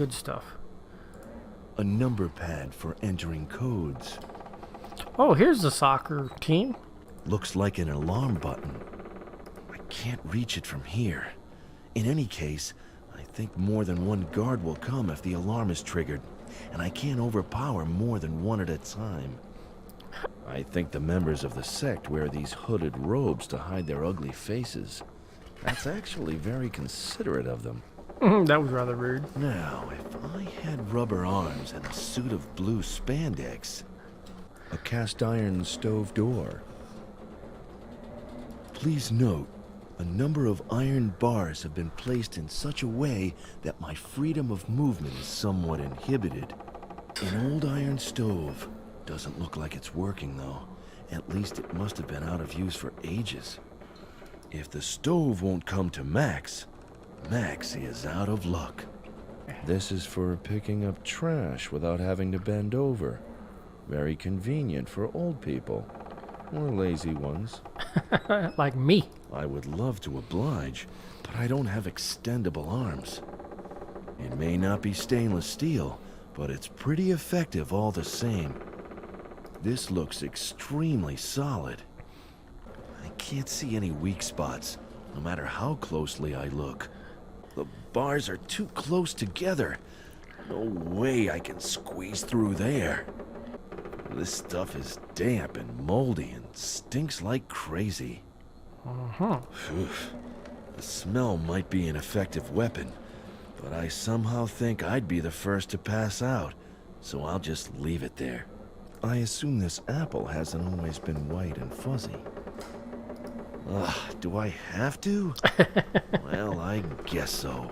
good stuff. A number pad for entering codes. Oh, here's the soccer team. Looks like an alarm button. I can't reach it from here. In any case, I think more than one guard will come if the alarm is triggered, and I can't overpower more than one at a time. I think the members of the sect wear these hooded robes to hide their ugly faces. That's actually very considerate of them. That was rather rude. Now, if I had rubber arms and a suit of blue spandex... A cast iron stove door. Please note, a number of iron bars have been placed in such a way that my freedom of movement is somewhat inhibited. An old iron stove. Doesn't look like it's working though. At least it must have been out of use for ages. If the stove won't come to Max, Max is out of luck. This is for picking up trash without having to bend over. Very convenient for old people, or lazy ones. Like me. I would love to oblige, but I don't have extendable arms. It may not be stainless steel, but it's pretty effective all the same. This looks extremely solid. I can't see any weak spots, no matter how closely I look. The bars are too close together. No way I can squeeze through there. This stuff is damp and moldy and stinks like crazy. The smell might be an effective weapon, but I somehow think I'd be the first to pass out, so I'll just leave it there. I assume this apple hasn't always been white and fuzzy. Ugh, do I have to? Well, I guess so.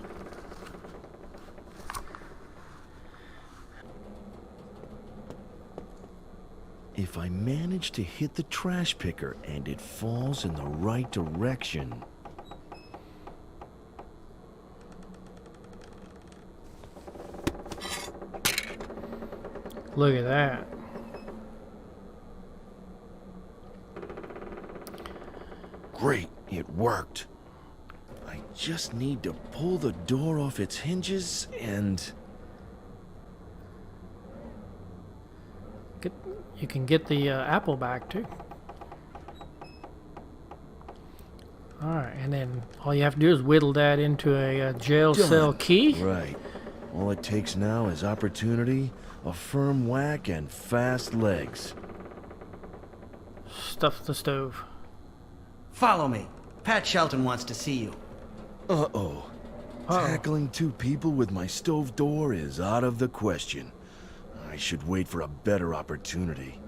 If I manage to hit the trash picker and it falls in the right direction... Look at that. Great, it worked. I just need to pull the door off its hinges and... You can get the apple back too. Alright, and then all you have to do is whittle that into a jail cell key. Right. All it takes now is opportunity, a firm whack, and fast legs. Stuff the stove. Follow me. Pat Shelton wants to see you. Uh-oh. Tackling two people with my stove door is out of the question. I should wait for a better opportunity.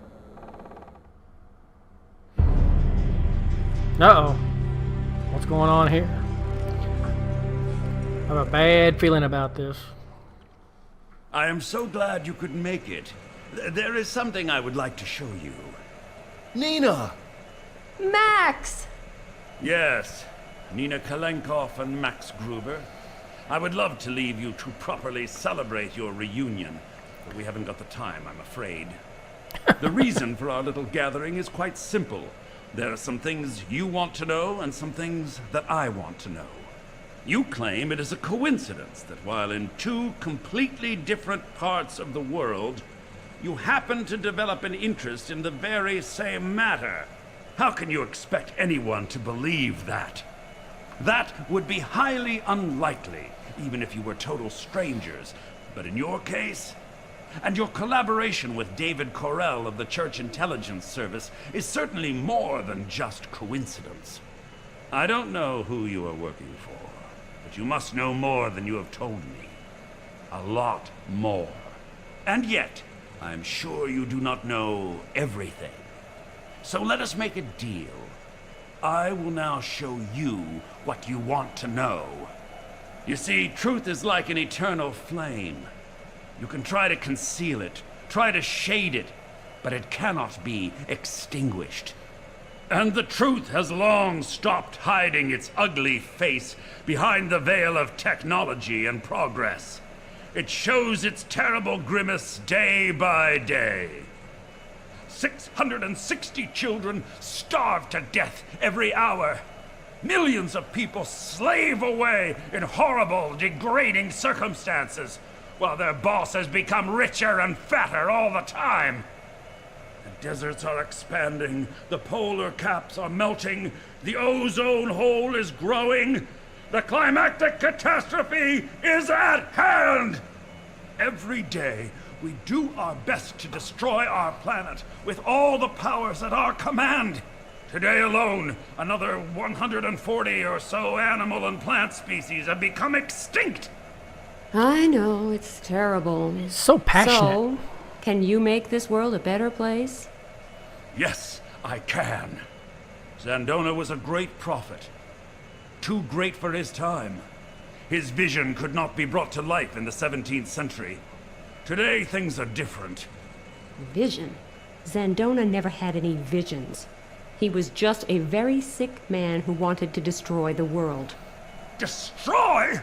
Uh-oh. What's going on here? I have a bad feeling about this. I am so glad you could make it. There is something I would like to show you. Nina! Max! Yes, Nina Kalenkov and Max Gruber. I would love to leave you to properly celebrate your reunion, but we haven't got the time, I'm afraid. The reason for our little gathering is quite simple. There are some things you want to know and some things that I want to know. You claim it is a coincidence that while in two completely different parts of the world, you happen to develop an interest in the very same matter. How can you expect anyone to believe that? That would be highly unlikely, even if you were total strangers. But in your case, and your collaboration with David Correll of the Church Intelligence Service is certainly more than just coincidence. I don't know who you are working for, but you must know more than you have told me. A lot more. And yet, I'm sure you do not know everything. So let us make a deal. I will now show you what you want to know. You see, truth is like an eternal flame. You can try to conceal it, try to shade it, but it cannot be extinguished. And the truth has long stopped hiding its ugly face behind the veil of technology and progress. It shows its terrible grimace day by day. 660 children starve to death every hour. Millions of people slave away in horrible, degrading circumstances. while their bosses become richer and fatter all the time. The deserts are expanding, the polar caps are melting, the ozone hole is growing. The climactic catastrophe is at hand! Every day, we do our best to destroy our planet with all the powers at our command. Today alone, another 140 or so animal and plant species have become extinct. I know, it's terrible. So passionate. So, can you make this world a better place? Yes, I can. Zandona was a great prophet. Too great for his time. His vision could not be brought to life in the 17th century. Today, things are different. Vision? Zandona never had any visions. He was just a very sick man who wanted to destroy the world. Destroy?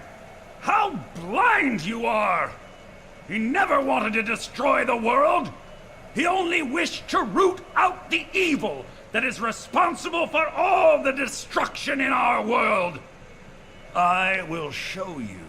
How blind you are! He never wanted to destroy the world! He only wished to root out the evil that is responsible for all the destruction in our world. I will show you.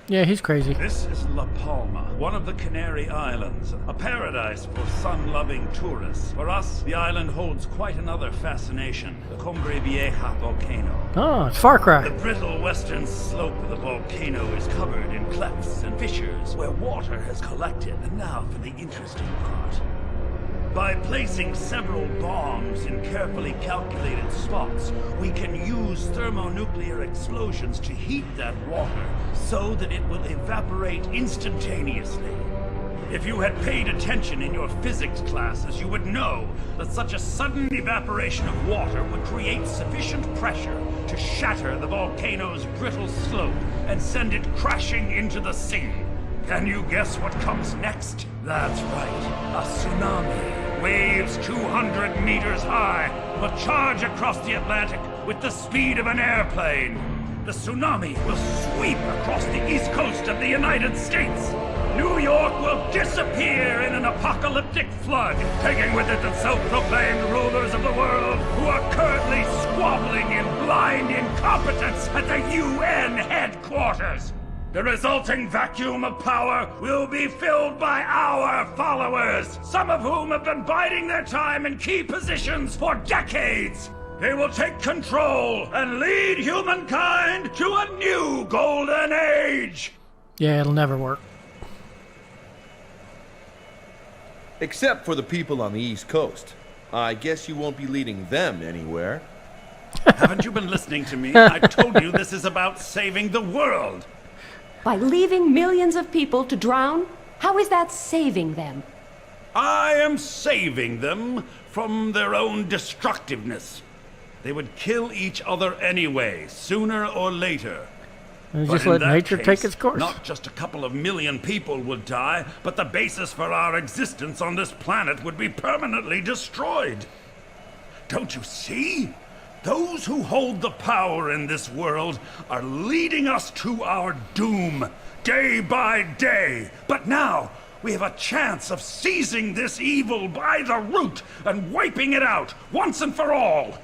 Yeah, he's crazy. This is La Palma, one of the Canary Islands, a paradise for sun-loving tourists. For us, the island holds quite another fascination, the Cumbre Vieja volcano. Oh, it's Far Cry. The brittle western slope of the volcano is covered in clefts and fissures where water has collected. And now for the interesting part. By placing several bombs in carefully calculated spots, we can use thermonuclear explosions to heat that water so that it will evaporate instantaneously. If you had paid attention in your physics classes, you would know that such a sudden evaporation of water would create sufficient pressure to shatter the volcano's brittle slope and send it crashing into the sea. Can you guess what comes next? That's right, a tsunami. Waves 200 meters high will charge across the Atlantic with the speed of an airplane. The tsunami will sweep across the east coast of the United States. New York will disappear in an apocalyptic flood, taking with it the self-proclaimed rulers of the world who are currently squabbling in blind incompetence at the UN headquarters. The resulting vacuum of power will be filled by our followers, some of whom have been biding their time in key positions for decades. They will take control and lead humankind to a new golden age. Yeah, it'll never work. Except for the people on the East Coast. I guess you won't be leading them anywhere. Haven't you been listening to me? I told you this is about saving the world. By leaving millions of people to drown? How is that saving them? I am saving them from their own destructiveness. They would kill each other anyway, sooner or later. And But just in let that nature case, take its course. Not just a couple of million people would die, but the basis for our existence on this planet would be permanently destroyed. Don't you see? Those who hold the power in this world are leading us to our doom, day by day. But now, we have a chance of seizing this evil by the root and wiping it out, once and for all.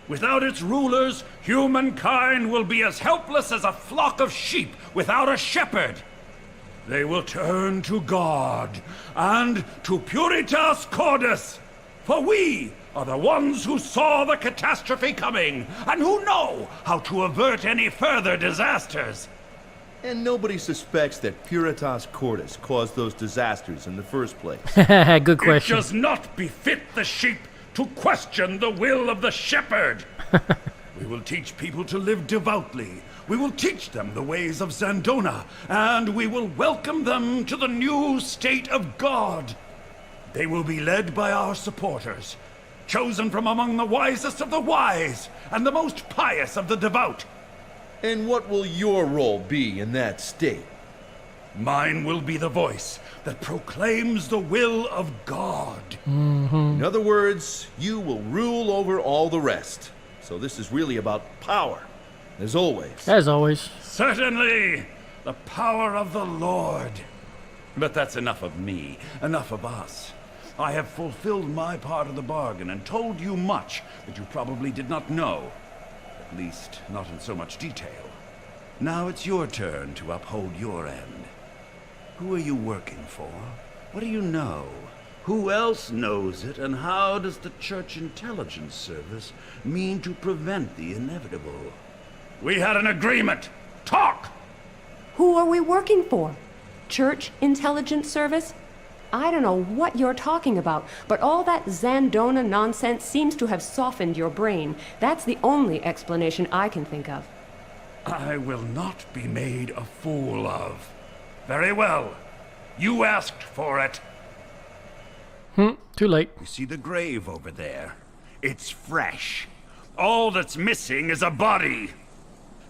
Without its rulers, humankind will be as helpless as a flock of sheep without a shepherd. They will turn to God and to Puritas Cordis, for we are the ones who saw the catastrophe coming and who know how to avert any further disasters. And nobody suspects that Puritas Cordis caused those disasters in the first place. Good question. It does not befit the sheep to question the will of the shepherd. We will teach people to live devoutly. We will teach them the ways of Zandona, and we will welcome them to the new state of God. They will be led by our supporters, chosen from among the wisest of the wise and the most pious of the devout. And what will your role be in that state? Mine will be the voice that proclaims the will of God. In other words, you will rule over all the rest. So this is really about power, as always. As always. Certainly, the power of the Lord. But that's enough of me, enough of us. I have fulfilled my part of the bargain and told you much that you probably did not know. At least, not in so much detail. Now it's your turn to uphold your end. Who are you working for? What do you know? Who else knows it, and how does the Church Intelligence Service mean to prevent the inevitable? We had an agreement! Talk! Who are we working for? Church Intelligence Service? I don't know what you're talking about, but all that Zandona nonsense seems to have softened your brain. That's the only explanation I can think of. I will not be made a fool of. Very well. You asked for it. Too late. You see the grave over there? It's fresh. All that's missing is a body.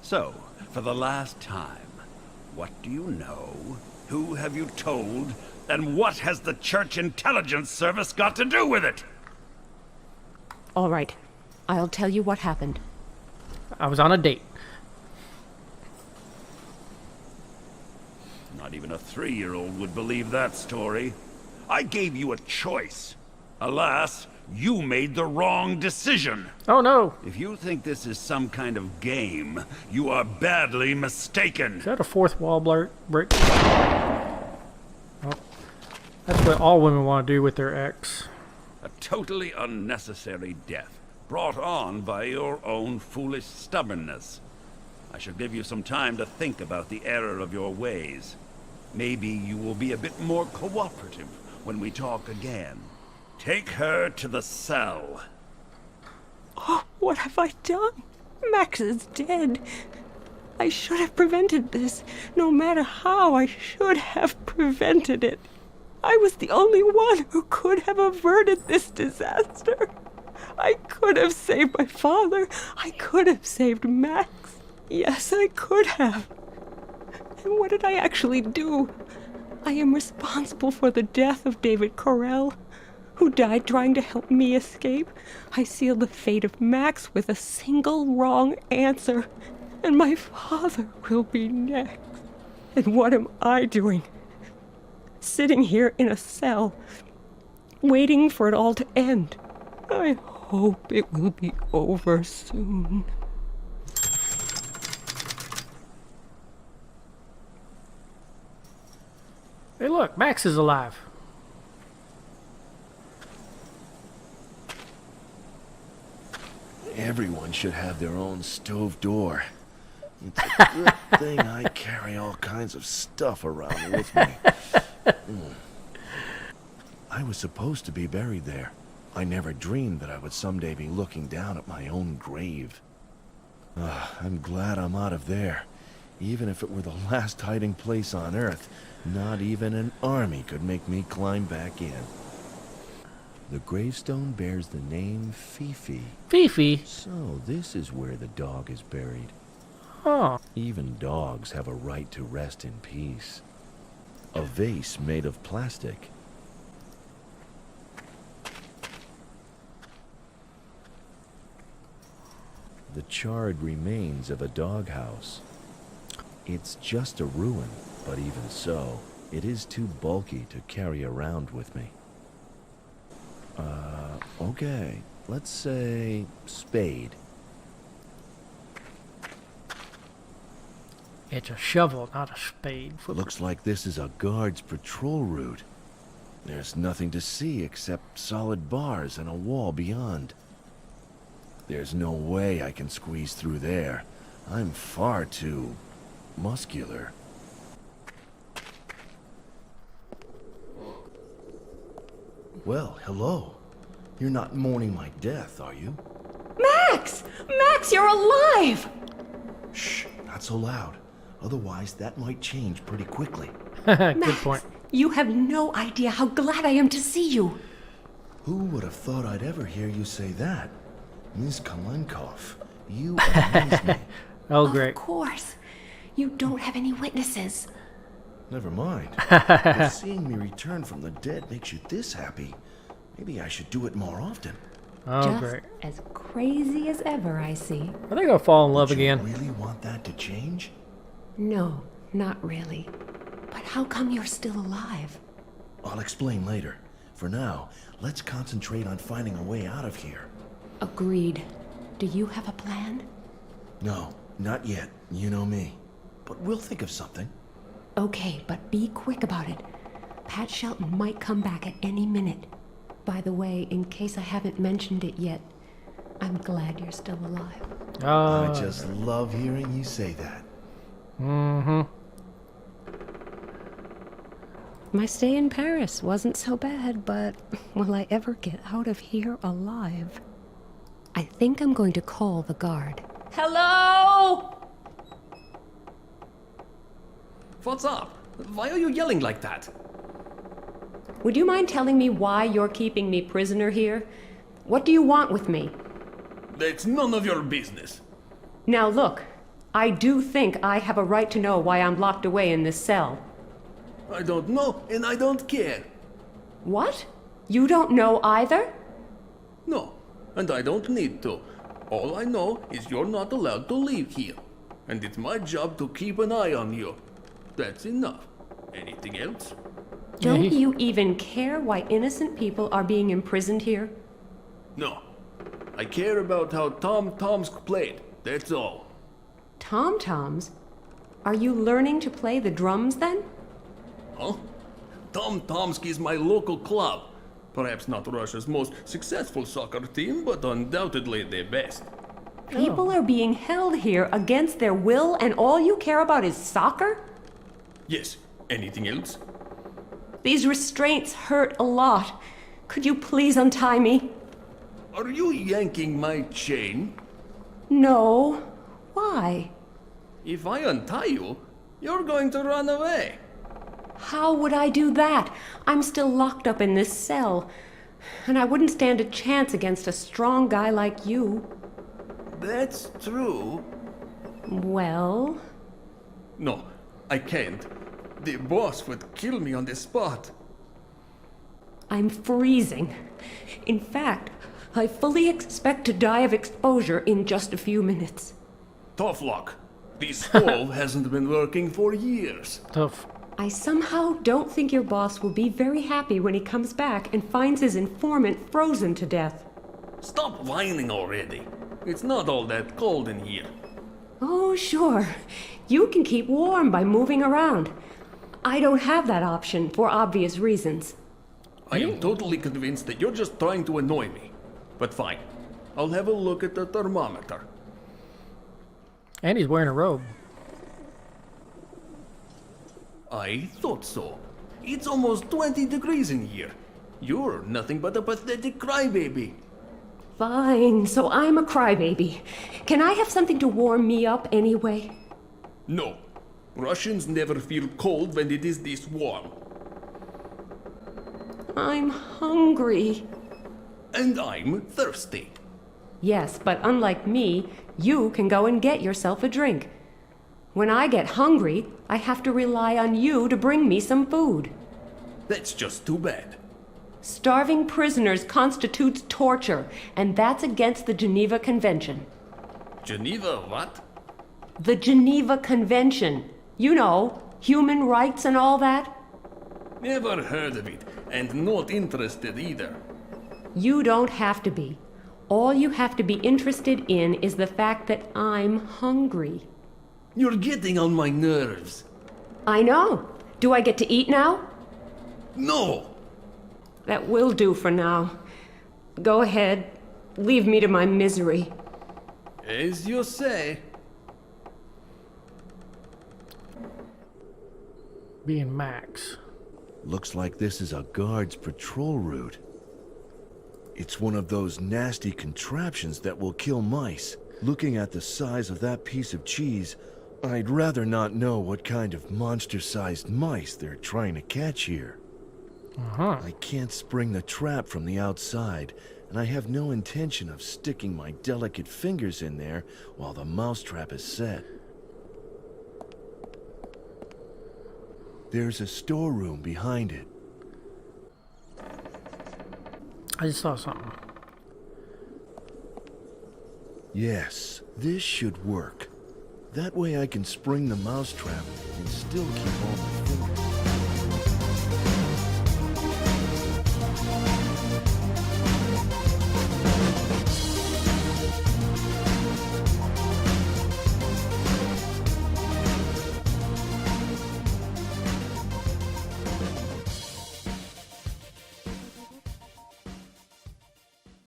So, for the last time, what do you know? Who have you told? And what has the Church Intelligence Service got to do with it? All right. I'll tell you what happened. I was on a date. Not even a 3-year-old would believe that story. I gave you a choice. Alas, you made the wrong decision. Oh no! If you think this is some kind of game, you are badly mistaken. Is that a fourth wall break? Oh, that's what all women want to do with their ex. A totally unnecessary death, brought on by your own foolish stubbornness. I should give you some time to think about the error of your ways. Maybe you will be a bit more cooperative when we talk again. Take her to the cell. Oh, what have I done? Max is dead. I should have prevented this. No matter how, I should have prevented it. I was the only one who could have averted this disaster. I could have saved my father. I could have saved Max. Yes, I could have. And what did I actually do? I am responsible for the death of David Corell, who died trying to help me escape. I sealed the fate of Max with a single wrong answer, and my father will be next. And what am I doing? Sitting here in a cell, waiting for it all to end. I hope it will be over soon. Hey look, Max is alive. Everyone should have their own stove door. It's a good thing I carry all kinds of stuff around with me. I was supposed to be buried there. I never dreamed that I would someday be looking down at my own grave. I'm glad I'm out of there. Even if it were the last hiding place on Earth, not even an army could make me climb back in. The gravestone bears the name Fifi. Fifi? So this is where the dog is buried. Oh. Even dogs have a right to rest in peace. A vase made of plastic. The charred remains of a doghouse. It's just a ruin, but even so, it is too bulky to carry around with me. Okay, let's say spade. It's a shovel, not a spade. Looks like this is a guard's patrol route. There's nothing to see except solid bars and a wall beyond. There's no way I can squeeze through there. I'm far too muscular. Well, hello. You're not mourning my death, are you? Max! Max, you're alive! Shh, not so loud. Otherwise, that might change pretty quickly. Good Max, point. you have no idea how glad I am to see you. Who would have thought I'd ever hear you say that? Ms. Kalenkov, you amaze me. Oh, great. Of course. You don't have any witnesses. Never mind. If seeing me return from the dead makes you this happy, maybe I should do it more often. Oh, Just great. as crazy as ever, I see. Are they gonna fall in love Would you again? really want that to change? No, not really. But how come you're still alive? I'll explain later. For now, let's concentrate on finding a way out of here. Agreed. Do you have a plan? No, not yet. You know me. but we'll think of something. Okay, but be quick about it. Pat Shelton might come back at any minute. By the way, in case I haven't mentioned it yet, I'm glad you're still alive. I just love hearing you say that. Mm-hmm. My stay in Paris wasn't so bad, but will I ever get out of here alive? I think I'm going to call the guard. Hello? What's up? Why are you yelling like that? Would you mind telling me why you're keeping me prisoner here? What do you want with me? That's none of your business. Now look, I do think I have a right to know why I'm locked away in this cell. I don't know, and I don't care. What? You don't know either? No, and I don't need to. All I know is you're not allowed to leave here. And it's my job to keep an eye on you. That's enough. Anything else? Don't you even care why innocent people are being imprisoned here? No. I care about how Tom Tomsk played. That's all. Tom-toms? Are you learning to play the drums then? Huh? Tom Tomsk is my local club. Perhaps not Russia's most successful soccer team, but undoubtedly the best. People are being held here against their will, and all you care about is soccer? Yes. Anything else? These restraints hurt a lot. Could you please untie me? Are you yanking my chain? No. Why? If I untie you, you're going to run away. How would I do that? I'm still locked up in this cell. And I wouldn't stand a chance against a strong guy like you. That's true. Well? No, I can't. The boss would kill me on the spot. I'm freezing. In fact, I fully expect to die of exposure in just a few minutes. Tough luck. The stove hasn't been working for years. Tough. I somehow don't think your boss will be very happy when he comes back and finds his informant frozen to death. Stop whining already. It's not all that cold in here. Oh, sure. You can keep warm by moving around. I don't have that option for obvious reasons. I am totally convinced that you're just trying to annoy me. But fine. I'll have a look at the thermometer. And he's wearing a robe. I thought so. It's almost 20 degrees in here. You're nothing but a pathetic crybaby. Fine, so I'm a crybaby. Can I have something to warm me up anyway? No. Russians never feel cold when it is this warm. I'm hungry. And I'm thirsty. Yes, but unlike me, you can go and get yourself a drink. When I get hungry, I have to rely on you to bring me some food. That's just too bad. Starving prisoners constitutes torture, and that's against the Geneva Convention. Geneva what? The Geneva Convention. You know, human rights and all that. Never heard of it, and not interested either. You don't have to be. All you have to be interested in is the fact that I'm hungry. You're getting on my nerves. I know. Do I get to eat now? No! That will do for now. Go ahead. Leave me to my misery. As you say. Being Max. Looks like this is a guard's patrol route. It's one of those nasty contraptions that will kill mice. Looking at the size of that piece of cheese, I'd rather not know what kind of monster-sized mice they're trying to catch here. I can't spring the trap from the outside, and I have no intention of sticking my delicate fingers in there while the mousetrap is set. There's a storeroom behind it. I just saw something. Yes, this should work. That way I can spring the mousetrap and still keep all my